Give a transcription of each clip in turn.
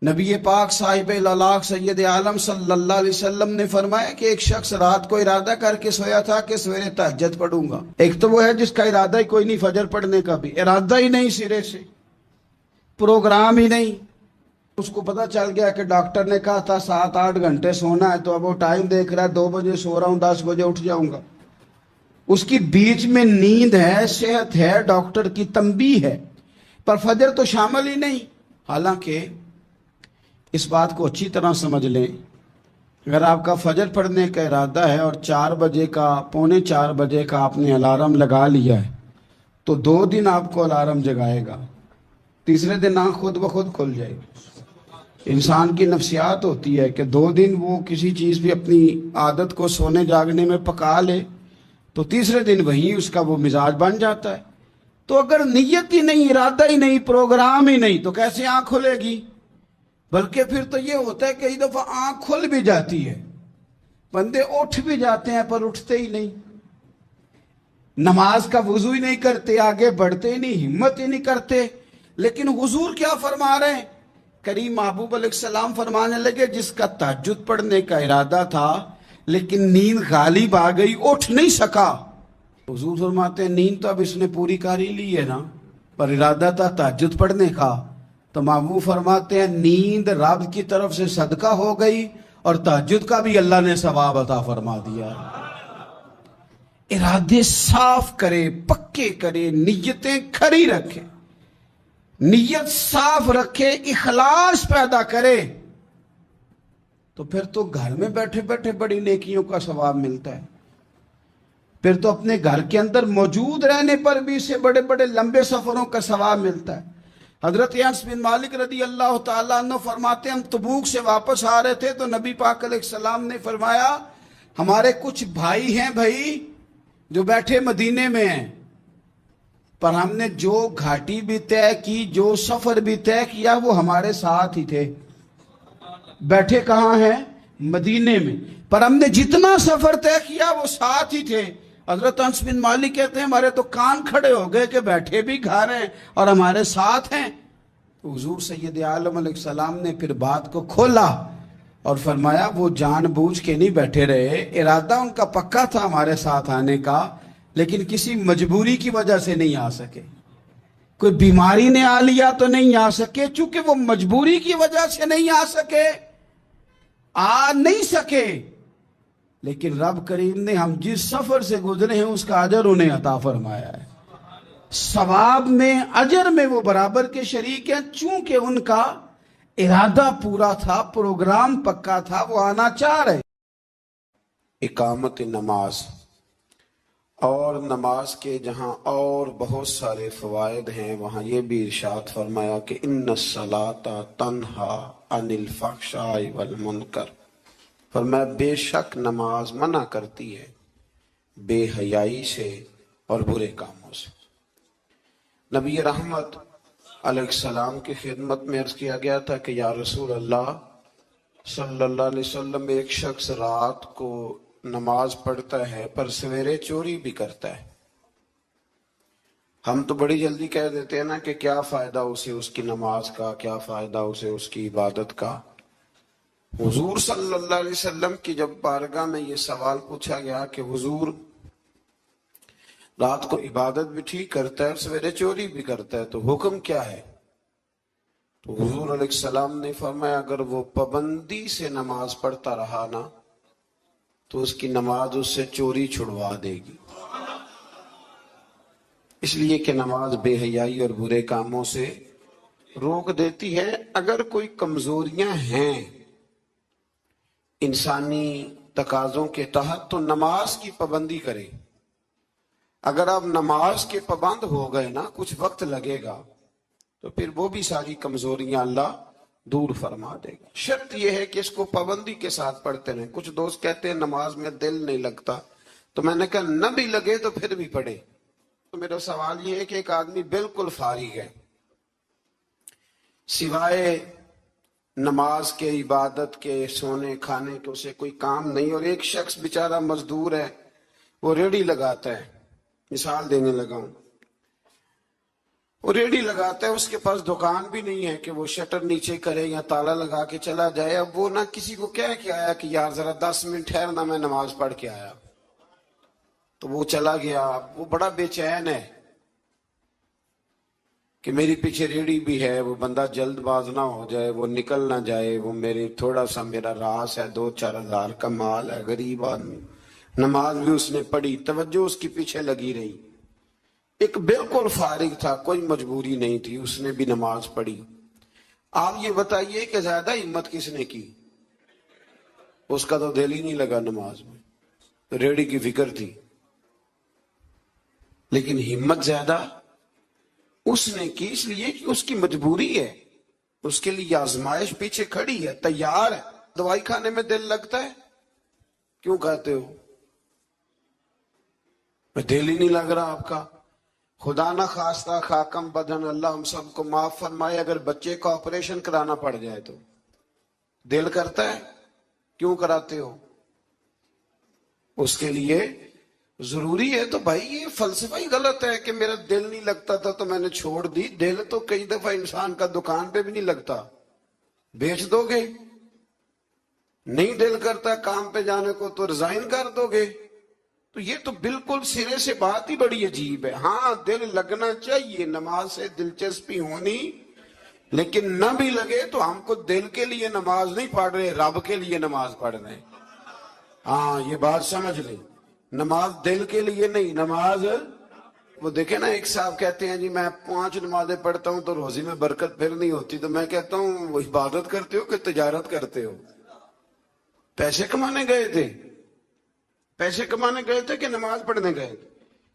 نبی پاک صاحب الالاق سید عالم صلی اللہ علیہ وسلم نے فرمایا کہ ایک شخص رات کو ارادہ کر کے سویا تھا کہ سویرے تہجد پڑھوں گا۔ ایک تو وہ ہے جس کا ارادہ ہی کوئی نہیں، فجر پڑھنے کا بھی ارادہ ہی نہیں، سرے سے پروگرام ہی نہیں۔ اس کو پتا چل گیا کہ ڈاکٹر نے کہا تھا 7-8 گھنٹے سونا ہے، تو اب وہ ٹائم دیکھ رہا ہے 2 بجے سو رہا ہوں، 10 بجے اٹھ جاؤں گا۔ اس کی بیچ میں نیند ہے، صحت ہے، ڈاکٹر کی تنبیہ ہے، پر فجر تو شامل ہی نہیں۔ حالانکہ اس بات کو اچھی طرح سمجھ لیں، اگر آپ کا فجر پڑھنے کا ارادہ ہے اور 4 بجے کا 3:45 بجے کا آپ نے الارم لگا لیا ہے، تو 2 دن آپ کو الارم جگائے گا، تیسرے دن آنکھ خود بخود کھل جائے گی۔ انسان کی نفسیات ہوتی ہے کہ 2 دن وہ کسی چیز بھی اپنی عادت کو سونے جاگنے میں پکا لے تو تیسرے دن وہیں اس کا وہ مزاج بن جاتا ہے۔ تو اگر نیت ہی نہیں، ارادہ ہی نہیں، پروگرام ہی نہیں، تو کیسے آنکھ کھلے گی؟ بلکہ پھر تو یہ ہوتا ہے کئی دفعہ آنکھ کھل بھی جاتی ہے، بندے اٹھ بھی جاتے ہیں پر اٹھتے ہی نہیں، نماز کا وضو ہی نہیں کرتے، آگے بڑھتے ہی نہیں، ہمت ہی نہیں کرتے۔ لیکن حضور کیا فرما رہے ہیں؟ کریم محبوب علیہ السلام فرمانے لگے جس کا تہجد پڑھنے کا ارادہ تھا لیکن نیند غالب آ گئی، اٹھ نہیں سکا۔ حضور فرماتے ہیں نیند تو اب اس نے پوری کر ہی لی ہے نا، پر ارادہ تھا تہجد پڑھنے کا۔ تو محبوب فرماتے ہیں نیند رب کی طرف سے صدقہ ہو گئی اور تہجد کا بھی اللہ نے ثواب عطا فرما دیا۔ ارادے صاف کرے، پکے کرے، نیتیں کھری رکھے، نیت صاف رکھے، اخلاص پیدا کرے، تو پھر تو گھر میں بیٹھے بیٹھے بڑی نیکیوں کا ثواب ملتا ہے۔ پھر تو اپنے گھر کے اندر موجود رہنے پر بھی اسے بڑے بڑے لمبے سفروں کا ثواب ملتا ہے۔ حضرت انس بن مالک رضی اللہ تعالیٰ عنہ فرماتے ہیں ہم تبوک سے واپس آ رہے تھے تو نبی پاک علیہ السلام نے فرمایا ہمارے کچھ بھائی ہیں بھائی جو بیٹھے مدینے میں ہیں، پر ہم نے جو گھاٹی بھی طے کی، جو سفر بھی طے کیا، وہ ہمارے ساتھ ہی تھے۔ بیٹھے کہاں ہیں؟ مدینے میں، پر ہم نے جتنا سفر طے کیا وہ ساتھ ہی تھے۔ حضرت انس بن مالک کہتے ہیں ہمارے تو کان کھڑے ہو گئے کہ بیٹھے بھی گھر ہیں اور ہمارے ساتھ ہیں۔ تو حضور سید عالم علیہ السلام نے پھر بات کو کھولا اور فرمایا وہ جان بوجھ کے نہیں بیٹھے رہے، ارادہ ان کا پکا تھا ہمارے ساتھ آنے کا، لیکن کسی مجبوری کی وجہ سے نہیں آ سکے، کوئی بیماری نے آ لیا تو نہیں آ سکے، چونکہ وہ مجبوری کی وجہ سے نہیں آ سکے، آ نہیں سکے، لیکن رب کریم نے ہم جس سفر سے گزرے ہیں اس کا اجر انہیں عطا فرمایا ہے۔ ثواب میں، اجر میں وہ برابر کے شریک ہیں، چونکہ ان کا ارادہ پورا تھا، پروگرام پکا تھا، وہ آنا چاہ رہے۔ اقامت نماز، اور نماز کے جہاں اور بہت سارے فوائد ہیں وہاں یہ بھی ارشاد فرمایا کہ ان الصلاۃ تنہا عن الفحشاء والمنکر، فرمایا بے شک نماز منع کرتی ہے بے حیائی سے اور برے کاموں سے۔ نبی رحمت علیہ السلام کی خدمت میں عرض کیا گیا تھا کہ یا رسول اللہ صلی اللہ علیہ وسلم ایک شخص رات کو نماز پڑھتا ہے پر سویرے چوری بھی کرتا ہے، ہم تو بڑی جلدی کہہ دیتے ہیں نا کہ کیا فائدہ اسے اس کی نماز کا، کیا فائدہ اسے اس کی عبادت کا۔ حضور صلی اللہ علیہ وسلم کی جب بارگاہ میں یہ سوال پوچھا گیا کہ حضور رات کو عبادت بھی ٹھیک کرتا ہے اور سویرے چوری بھی کرتا ہے تو حکم کیا ہے؟ تو حضور علیہ السلام نے فرمایا اگر وہ پابندی سے نماز پڑھتا رہا نا تو اس کی نماز اس سے چوری چھڑوا دے گی، اس لیے کہ نماز بے حیائی اور برے کاموں سے روک دیتی ہے۔ اگر کوئی کمزوریاں ہیں انسانی تقاضوں کے تحت تو نماز کی پابندی کرے۔ اگر آپ نماز کے پابند ہو گئے نا، کچھ وقت لگے گا تو پھر وہ بھی ساری کمزوریاں اللہ دور فرما دے گا۔ شرط یہ ہے کہ اس کو پابندی کے ساتھ پڑھتے رہیں۔ کچھ دوست کہتے ہیں نماز میں دل نہیں لگتا، تو میں نے کہا نہ بھی لگے تو پھر بھی پڑھے۔ تو میرا سوال یہ ہے کہ ایک آدمی بالکل فارغ ہے، سوائے نماز کے، عبادت کے، سونے کھانے کے اسے کوئی کام نہیں، اور ایک شخص بیچارہ مزدور ہے، وہ ریڑھی لگاتا ہے، مثال دینے لگا ہوں، وہ ریڑھی لگاتا ہے، اس کے پاس دکان بھی نہیں ہے کہ وہ شٹر نیچے کرے یا تالا لگا کے چلا جائے. اب وہ نہ کسی کو کہہ کے آیا کہ یار ذرا 10 منٹ ٹھہرنا، میں نماز پڑھ کے آیا. تو وہ چلا گیا. وہ بڑا بے چین ہے کہ میری پیچھے ریڑھی بھی ہے، وہ بندہ جلد باز نہ ہو جائے، وہ نکل نہ جائے، وہ میری تھوڑا سا میرا راس ہے، 2-4 ہزار کا مال ہے، غریب آدمی. نماز بھی اس نے پڑھی، توجہ اس کی پیچھے لگی رہی. ایک بالکل فارغ تھا، کوئی مجبوری نہیں تھی، اس نے بھی نماز پڑھی. آپ یہ بتائیے کہ زیادہ ہمت کس نے کی؟ اس کا تو دل ہی نہیں لگا نماز میں، ریڑھی کی فکر تھی. لیکن ہمت زیادہ اس نے کی، اس لیے کہ اس کی مجبوری ہے، اس کے لیے آزمائش پیچھے کھڑی ہے، تیار ہے. دوائی کھانے میں دل لگتا ہے؟ کیوں کہتے ہو دل ہی نہیں لگ رہا آپ کا؟ خدا نہ خواستہ خاکم بدن، اللہ ہم سب کو معاف فرمائے، اگر بچے کا آپریشن کرانا پڑ جائے تو دل کرتا ہے؟ کیوں کراتے ہو؟ اس کے لیے ضروری ہے. تو بھائی یہ فلسفہ ہی غلط ہے کہ میرا دل نہیں لگتا تھا تو میں نے چھوڑ دی. دل تو کئی دفعہ انسان کا دکان پہ بھی نہیں لگتا، بیچ دو گے. نہیں دل کرتا کام پہ جانے کو تو ریزائن کر دو گے. تو یہ تو بالکل سرے سے بات ہی بڑی عجیب ہے. ہاں دل لگنا چاہیے، نماز سے دلچسپی ہونی، لیکن نہ بھی لگے تو ہم کو دل کے لیے نماز نہیں پڑھ رہے، رب کے لیے نماز پڑھ رہے. ہاں یہ بات سمجھ لیں، نماز دل کے لیے نہیں، نماز. وہ دیکھیں نا، ایک صاحب کہتے ہیں جی میں 5 نمازیں پڑھتا ہوں تو روزی میں برکت پھر نہیں ہوتی. تو میں کہتا ہوں وہ عبادت کرتے ہو کہ تجارت کرتے ہو؟ پیسے کمانے گئے تھے؟ پیسے کمانے گئے تھے کہ نماز پڑھنے گئے تھے؟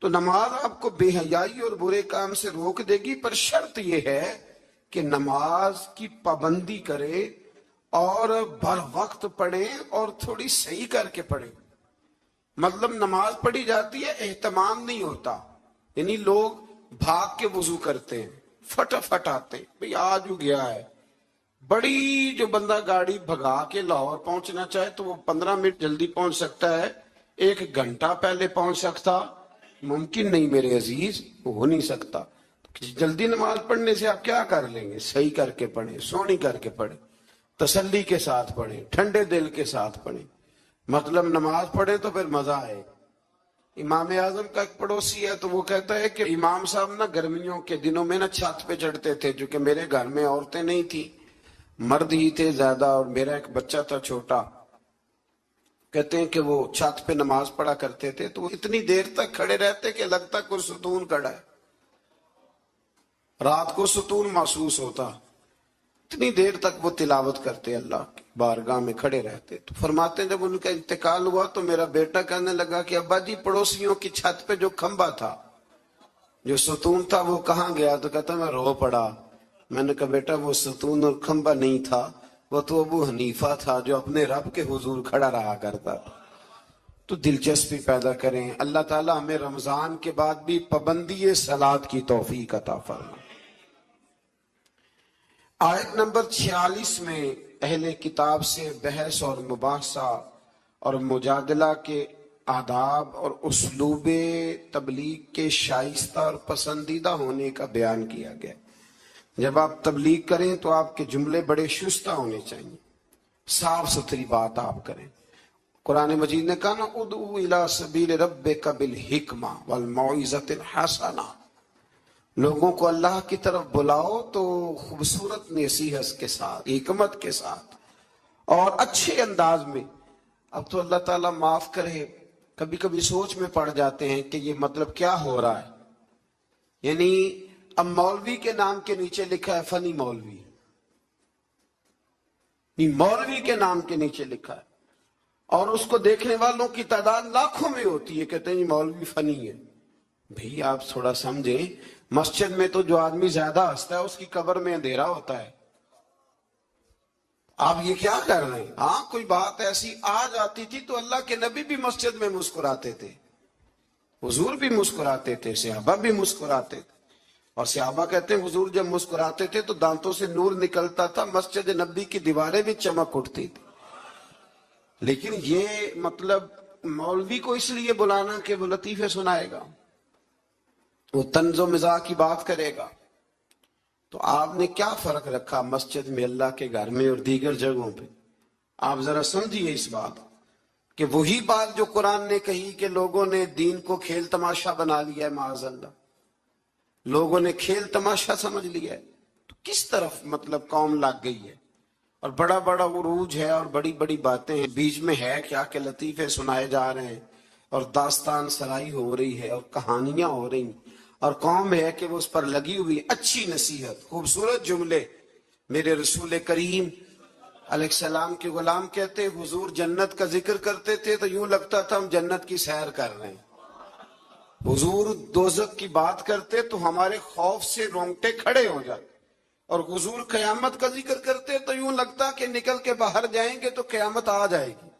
تو نماز آپ کو بے حیائی اور برے کام سے روک دے گی، پر شرط یہ ہے کہ نماز کی پابندی کرے اور بر وقت پڑھے اور تھوڑی صحیح کر کے پڑھے. مطلب نماز پڑھی جاتی ہے، اہتمام نہیں ہوتا. یعنی لوگ بھاگ کے وضو کرتے ہیں، فٹافٹ آتے ہیں، بھئی آج ہو گیا ہے. بڑی جو بندہ گاڑی بھگا کے لاہور پہنچنا چاہے تو وہ 15 منٹ جلدی پہنچ سکتا ہے، 1 گھنٹہ پہلے پہنچ سکتا ممکن نہیں میرے عزیز، ہو نہیں سکتا. جلدی نماز پڑھنے سے آپ کیا کر لیں گے؟ صحیح کر کے پڑھیں، سونی کر کے پڑھیں، تسلی کے ساتھ پڑھیں، ٹھنڈے دل کے ساتھ پڑھیں. مطلب نماز پڑھے تو پھر مزہ آئے. امام اعظم کا ایک پڑوسی ہے تو وہ کہتا ہے کہ امام صاحب نا گرمیوں کے دنوں میں نا چھت پہ چڑھتے تھے، جو کہ میرے گھر میں عورتیں نہیں تھی، مرد ہی تھے زیادہ، اور میرا ایک بچہ تھا چھوٹا. کہتے ہیں کہ وہ چھت پہ نماز پڑھا کرتے تھے تو وہ اتنی دیر تک کھڑے رہتے کہ لگتا کوئی ستون کھڑا ہے، رات کو ستون محسوس ہوتا. اتنی دیر تک وہ تلاوت کرتے، اللہ کی بارگاہ میں کھڑے رہتے. تو فرماتے ہیں جب ان کا انتقال ہوا تو میرا بیٹا کہنے لگا کہ ابا جی پڑوسیوں کی چھت پہ جو کھمبا تھا، جو ستون تھا، وہ کہاں گیا؟ تو کہتا میں رو پڑا. میں نے کہا بیٹا وہ ستون اور کھمبا نہیں تھا، وہ تو ابو حنیفہ تھا جو اپنے رب کے حضور کھڑا رہا کرتا تھا. تو دلچسپی پیدا کریں. اللہ تعالیٰ ہمیں رمضان کے بعد بھی پابندی صلاۃ کی توفیق عطا فرمائے. آیت نمبر 46 میں اہل کتاب سے بحث اور مباحثہ اور مجادلہ کے آداب اور اسلوب تبلیغ کے شائستہ اور پسندیدہ ہونے کا بیان کیا گیا. جب آپ تبلیغ کریں تو آپ کے جملے بڑے شستہ ہونے چاہیے، صاف ستھری بات آپ کریں. قرآن مجید نے کہا نا ادعو الی سبیل ربک بالحکمہ والموعظۃ الحسنہ، لوگوں کو اللہ کی طرف بلاؤ تو خوبصورت نصیحت کے ساتھ، حکمت کے ساتھ اور اچھے انداز میں. اب تو اللہ تعالیٰ معاف کرے، کبھی کبھی سوچ میں پڑ جاتے ہیں کہ یہ مطلب کیا ہو رہا ہے. یعنی اب مولوی کے نام کے نیچے لکھا ہے فنی مولوی، مولوی کے نام کے نیچے لکھا ہے، اور اس کو دیکھنے والوں کی تعداد لاکھوں میں ہوتی ہے، کہتے ہیں یہ مولوی فنی ہے. بھئی آپ تھوڑا سمجھیں، مسجد میں تو جو آدمی زیادہ ہنستا ہے اس کی قبر میں اندھیرا ہوتا ہے. آپ یہ کیا کر رہے ہیں؟ ہاں کوئی بات ایسی آ جاتی تھی تو اللہ کے نبی بھی مسجد میں مسکراتے تھے، حضور بھی مسکراتے تھے، صحابہ بھی مسکراتے تھے. اور صحابہ کہتے ہیں حضور جب مسکراتے تھے تو دانتوں سے نور نکلتا تھا، مسجد نبی کی دیواریں بھی چمک اٹھتی تھی. لیکن یہ مطلب مولوی کو اس لیے بلانا کہ وہ لطیفے سنائے گا، وہ طنز و مزاح کی بات کرے گا، تو آپ نے کیا فرق رکھا مسجد میں، اللہ کے گھر میں اور دیگر جگہوں پہ؟ آپ ذرا سمجھیے اس بات کہ وہی بات جو قرآن نے کہی کہ لوگوں نے دین کو کھیل تماشا بنا لیا ہے، معاذ اللہ، لوگوں نے کھیل تماشا سمجھ لیا ہے، تو کس طرف مطلب قوم لگ گئی ہے، اور بڑا بڑا عروج ہے اور بڑی بڑی باتیں ہیں، بیچ میں ہے کیا کہ لطیفے سنائے جا رہے ہیں اور داستان سرائی ہو رہی ہے اور کہانیاں ہو رہی ہیں، اور قوم ہے کہ وہ اس پر لگی ہوئی، اچھی نصیحت، خوبصورت جملے۔ میرے رسول کریم علیہ السلام کے غلام کہتے حضور جنت کا ذکر کرتے تھے تو یوں لگتا تھا ہم جنت کی سیر کر رہے ہیں، حضور دوزخ کی بات کرتے تو ہمارے خوف سے رونگٹے کھڑے ہو جاتے، اور حضور قیامت کا ذکر کرتے تو یوں لگتا کہ نکل کے باہر جائیں گے تو قیامت آ جائے گی۔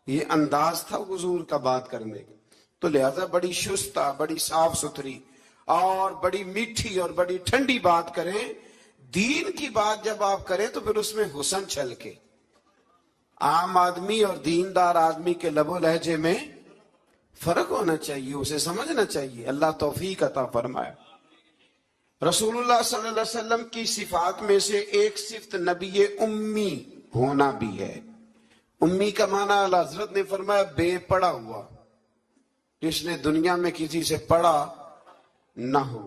یہ انداز تھا حضور کا بات کرنے کا، تو لہذا بڑی شستہ، بڑی صاف ستھری اور بڑی میٹھی اور بڑی ٹھنڈی بات کریں۔ دین کی بات جب آپ کریں تو پھر اس میں حسن چھلکے۔ عام آدمی اور دیندار آدمی کے لب و لہجے میں فرق ہونا چاہیے، اسے سمجھنا چاہیے۔ اللہ توفیق عطا فرمائے۔ رسول اللہ صلی اللہ علیہ وسلم کی صفات میں سے ایک صفت نبی امی ہونا بھی ہے۔ امی کا معنی اعلیٰ حضرت نے فرمایا بے پڑھا ہوا، جس نے دنیا میں کسی سے پڑھا نہ ہو۔